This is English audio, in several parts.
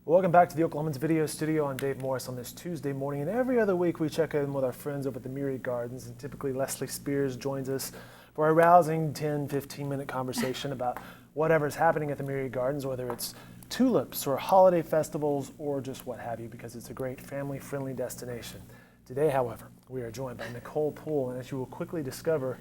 Welcome back to the Oklahoman's Video Studio. I'm Dave Morris on this Tuesday morning, and every other week we check in with our friends over at the Myriad Gardens, and typically Leslie Spears joins us for a rousing 10-15-minute conversation about whatever's happening at the Myriad Gardens, whether it's tulips or holiday festivals or just what have you, because it's a great family-friendly destination. Today, however, we are joined by Nicole Poole, and as you will quickly discover,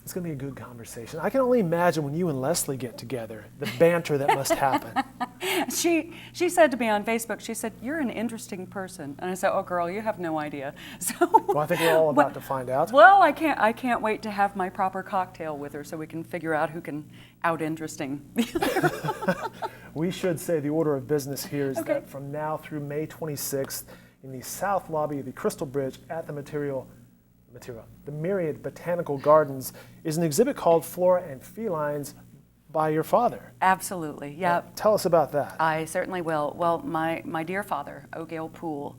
it's going to be a good conversation. I can only imagine when you and Leslie get together, the banter that must happen. She said to me on Facebook, she said, "You're an interesting person." And I said, "Oh, girl, you have no idea." So, well, I think we're all about to find out. Well, I can't wait to have my proper cocktail with her so we can figure out who can out-interesting the other. We should say the order of business here is that from now through May 26th, in the south lobby of the Crystal Bridge at the the Myriad Botanical Gardens is an exhibit called Flora and Felines by your father. Absolutely, yeah. Tell us about that. I certainly will. Well, my dear father, O.Gail Poole,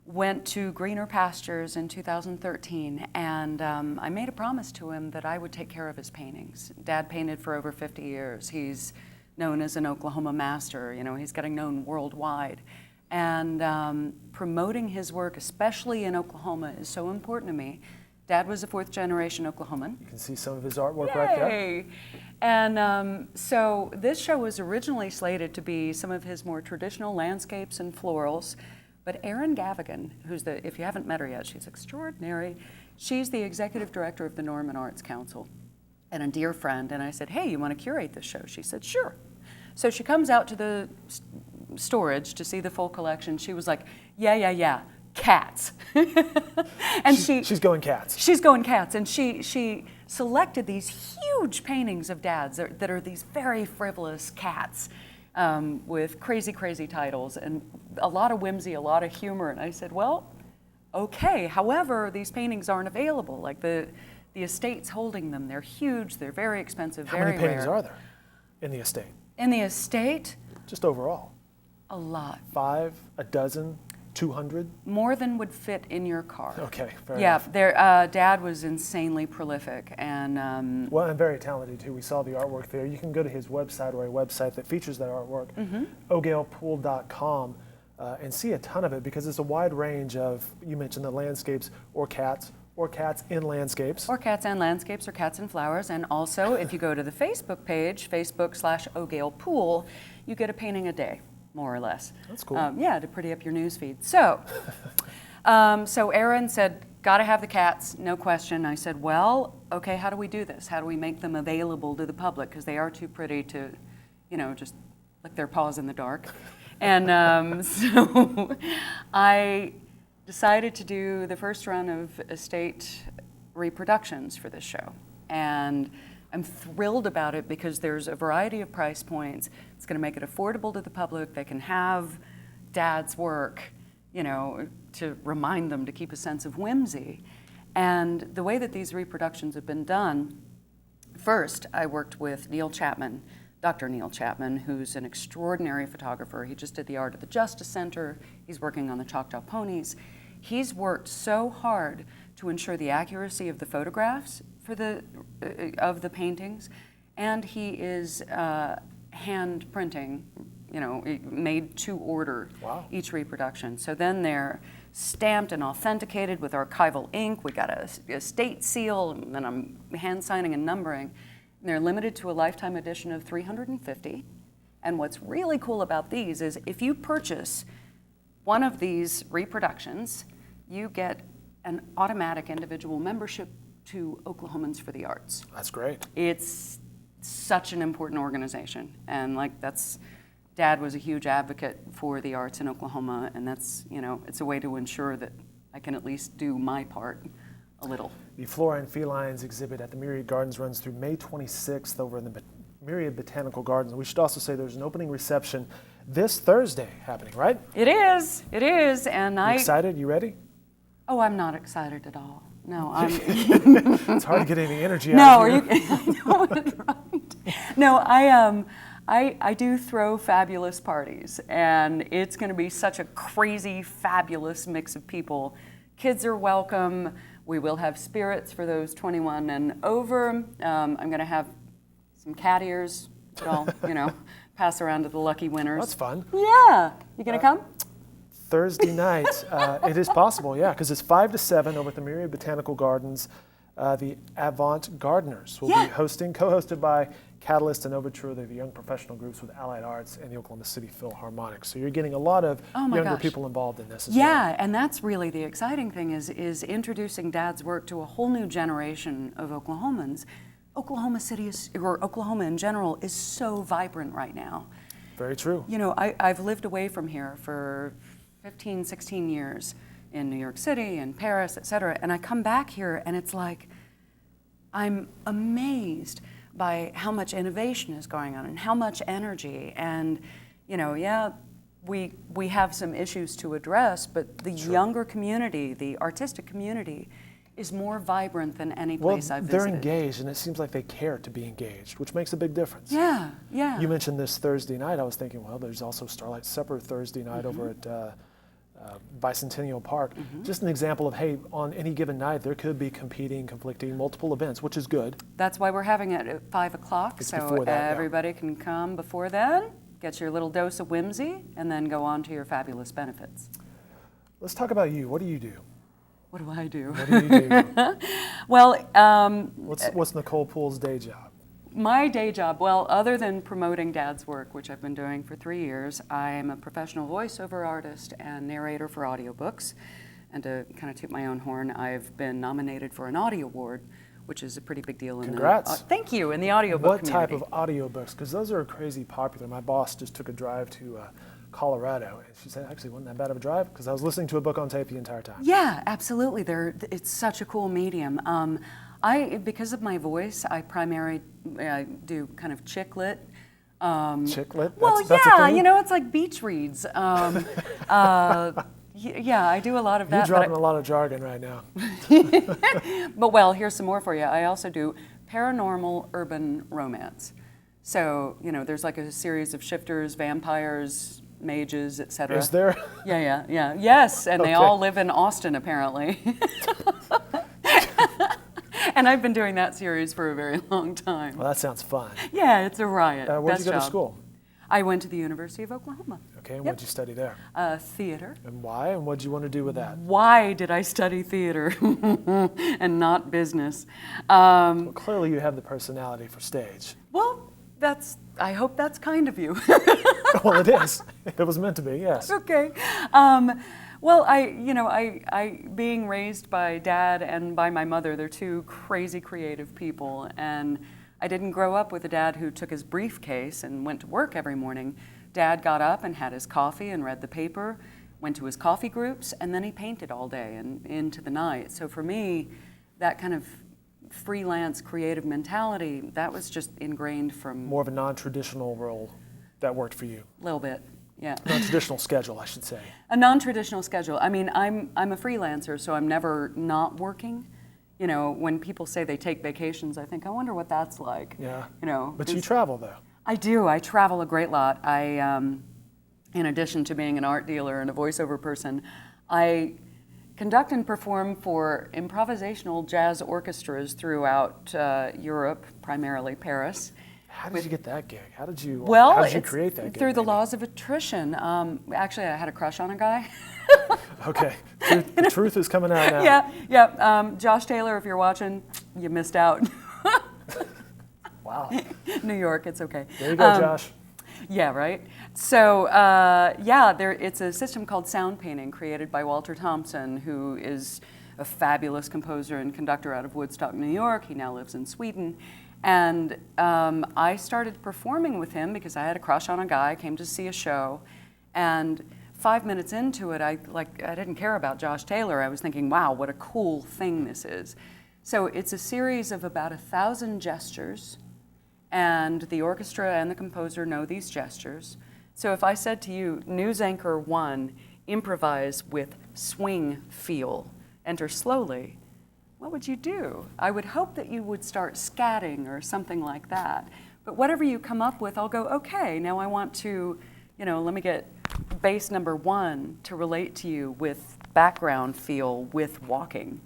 went to greener pastures in 2013, and I made a promise to him that I would take care of his paintings. Dad painted for over 50 years. He's known as an Oklahoma master. You know, he's getting known worldwide. And promoting his work, especially in Oklahoma, is so important to me. Dad was a fourth-generation Oklahoman. You can see some of his artwork Yay! right there. And so this show was originally slated to be some of his more traditional landscapes and florals, but Erin Gavigan, if you haven't met her yet, she's extraordinary. She's the executive director of the Norman Arts Council and a dear friend. And I said, "Hey, you want to curate this show?" She said, "Sure." So she comes out to the storage to see the full collection. She was like, yeah, cats. And she's going cats. She's going cats, and she selected these huge paintings of Dad's that are these very frivolous cats with crazy titles and a lot of whimsy, a lot of humor. And I said, well, okay. However, these paintings aren't available. Like the estate's holding them. They're huge. They're very expensive. How very many paintings rare. are there in the estate? In the estate? Just overall. A lot. 5, a dozen, 200? More than would fit in your car. Okay, fair enough. Dad was insanely prolific and well, and very talented too. We saw the artwork there. You can go to his website or a website that features that artwork, ogailpoole.com, and see a ton of it because it's a wide range of, you mentioned the landscapes or cats in landscapes. Or cats and landscapes or cats and flowers. And also, if you go to the Facebook page, Facebook.com/O.Gail Poole, you get a painting a day, more or less. That's cool. Yeah, to pretty up your news feed. So, so Erin said, "Gotta have the cats, no question." I said, well, okay, how do we do this? How do we make them available to the public? Because they are too pretty to, just lick their paws in the dark. And so I decided to do the first run of estate reproductions for this show. And I'm thrilled about it because there's a variety of price points. It's going to make it affordable to the public. They can have Dad's work, to remind them to keep a sense of whimsy. And the way that these reproductions have been done, first I worked with Dr. Neil Chapman, who's an extraordinary photographer. He just did the art at the Justice Center. He's working on the Choctaw ponies. He's worked so hard to ensure the accuracy of the photographs of the paintings, and he is hand printing, made to order. Wow. Each reproduction. So then they're stamped and authenticated with archival ink. We got a state seal, and then I'm hand signing and numbering. And they're limited to a lifetime edition of 350. And what's really cool about these is if you purchase one of these reproductions, you get an automatic individual membership to Oklahomans for the Arts. That's great. It's such an important organization, and Dad was a huge advocate for the arts in Oklahoma, and that's, it's a way to ensure that I can at least do my part a little. The Flora and Felines exhibit at the Myriad Gardens runs through May 26th over in the Myriad Botanical Gardens. We should also say there's an opening reception this Thursday happening, right? It is, and You excited? You ready? Oh, I'm not excited at all. No, It's hard to get any energy out of you. No, right. No, I do throw fabulous parties, and it's going to be such a crazy, fabulous mix of people. Kids are welcome. We will have spirits for those 21 and over. I'm going to have some cat ears that I'll, pass around to the lucky winners. That's fun. Yeah. You gonna come? Thursday night, it is possible, yeah, because it's 5 to 7 over at the Myriad Botanical Gardens. The Avant Gardeners will be hosting, co-hosted by Catalyst and Overture. They're the young professional groups with Allied Arts and the Oklahoma City Philharmonic. So you're getting a lot of younger people involved in this as well. Yeah, and that's really the exciting thing is introducing Dad's work to a whole new generation of Oklahomans. Oklahoma City or Oklahoma in general is so vibrant right now. Very true. I've lived away from here for 15, 16 years in New York City and Paris, et cetera, and I come back here and it's like, I'm amazed by how much innovation is going on and how much energy. And, we have some issues to address, but the younger community, the artistic community, is more vibrant than any place I've visited. They're engaged, and it seems like they care to be engaged, which makes a big difference. Yeah, yeah. You mentioned this Thursday night. I was thinking, well, there's also Starlight Supper Thursday night over at Bicentennial Park. Just an example of, hey, on any given night, there could be conflicting, multiple events, which is good. That's why we're having it at 5 o'clock, so everybody can come before then, get your little dose of whimsy, and then go on to your fabulous benefits. Let's talk about you. What do you do? What do I do? What do you do? Well, what's Nicole Poole's day job? My day job, well, other than promoting Dad's work, which I've been doing for 3 years, I am a professional voiceover artist and narrator for audiobooks. And to kind of toot my own horn, I've been nominated for an Audio Award, which is a pretty big deal in Congrats. Thank you, in the audiobook community. What type of audiobooks? Because those are crazy popular. My boss just took a drive to Colorado, and she said, actually, wasn't that bad of a drive, because I was listening to a book on tape the entire time. Yeah, absolutely. It's such a cool medium. Because of my voice, I primarily do kind of chick lit. Chick lit? Well, that's a thing? it's like beach reads. Yeah, I do a lot of that. You're dropping a lot of jargon right now. But here's some more for you. I also do paranormal urban romance. So, there's like a series of shifters, vampires, mages, etc. Is there? Yeah. Yes, and they all live in Austin, apparently. And I've been doing that series for a very long time. Well, that sounds fun. Yeah, it's a riot. Where'd you go to school? I went to the University of Oklahoma. Okay, and what'd you study there? Theater. And why? And what'd you want to do with that? Why did I study theater and not business? Well, clearly you have the personality for stage. Well, I hope that's kind of you. Well, it is. It was meant to be, yes. Okay. I being raised by Dad and by my mother, they're two crazy creative people, and I didn't grow up with a dad who took his briefcase and went to work every morning. Dad got up and had his coffee and read the paper, went to his coffee groups, and then he painted all day and into the night. So for me, that kind of freelance creative mentality, that was just ingrained from... More of a non-traditional role that worked for you. A little bit, yeah. Non-traditional schedule, I should say. A non-traditional schedule. I mean, I'm a freelancer, so I'm never not working. When people say they take vacations, I think, I wonder what that's like. Yeah. But you travel, though. I do. I travel a great lot. In addition to being an art dealer and a voiceover person, I conduct and perform for improvisational jazz orchestras throughout Europe, primarily Paris. How did you get that gig? How did you create that gig? Through the laws of attrition. Actually, I had a crush on a guy. Okay, the truth is coming out now. Yeah. Josh Taylor, if you're watching, you missed out. Wow. New York, it's okay. There you go, Josh. Yeah, right? So, it's a system called sound painting created by Walter Thompson, who is a fabulous composer and conductor out of Woodstock, New York. He now lives in Sweden. And I started performing with him because I had a crush on a guy, came to see a show, and 5 minutes into it, I didn't care about Josh Taylor. I was thinking, wow, what a cool thing this is. So it's a series of about 1,000 gestures, and the orchestra and the composer know these gestures. So if I said to you, news anchor 1, improvise with swing feel, enter slowly, what would you do? I would hope that you would start scatting or something like that. But whatever you come up with, I'll go, okay, now I want to, let me get bass number 1 to relate to you with background feel with walking.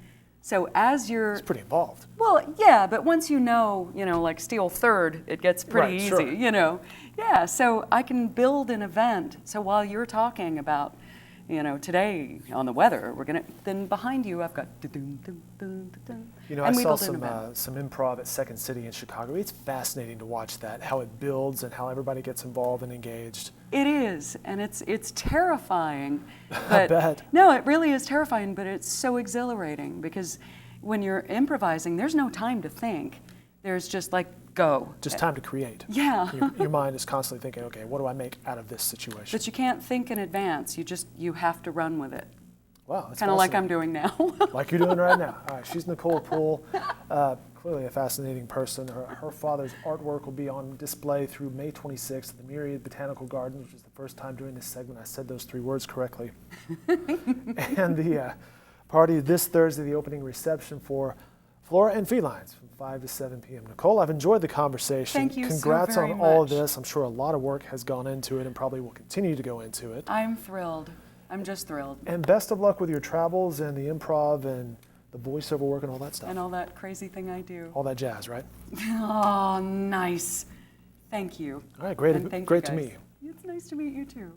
So as you're, It's pretty involved. well, yeah, but once you know, like steel third, it gets pretty Right, easy, sure. Yeah, so I can build an event. So while you're talking about, today on the weather, then behind you I've got dun, dun, dun, dun, dun, I and we saw build an event. some improv at Second City in Chicago. It's fascinating to watch that, how it builds and how everybody gets involved and engaged. It is, and it's terrifying. I But bet. no, it really is terrifying, but it's so exhilarating because when you're improvising, there's no time to think. There's just like go. Just time to create. Yeah. Your mind is constantly thinking, okay, what do I make out of this situation? But you can't think in advance. You have to run with it. Wow, that's Kind of like I'm fascinating. doing now. Like you're doing right now. All right, she's Nicole Poole, clearly a fascinating person. Her father's artwork will be on display through May 26th at the Myriad Botanical Gardens, which is the first time during this segment I said those 3 words correctly. And the party this Thursday, the opening reception for Flora and Felines from 5 to 7 p.m. Nicole, I've enjoyed the conversation. Thank you Congrats so very on all of much. this. I'm sure a lot of work has gone into it and probably will continue to go into it. I'm thrilled. I'm just thrilled. And best of luck with your travels and the improv and the voiceover work and all that stuff. And all that crazy thing I do. All that jazz, right? Oh, nice. Thank you. All right, great, And thank you great to guys. meet you. It's nice to meet you too.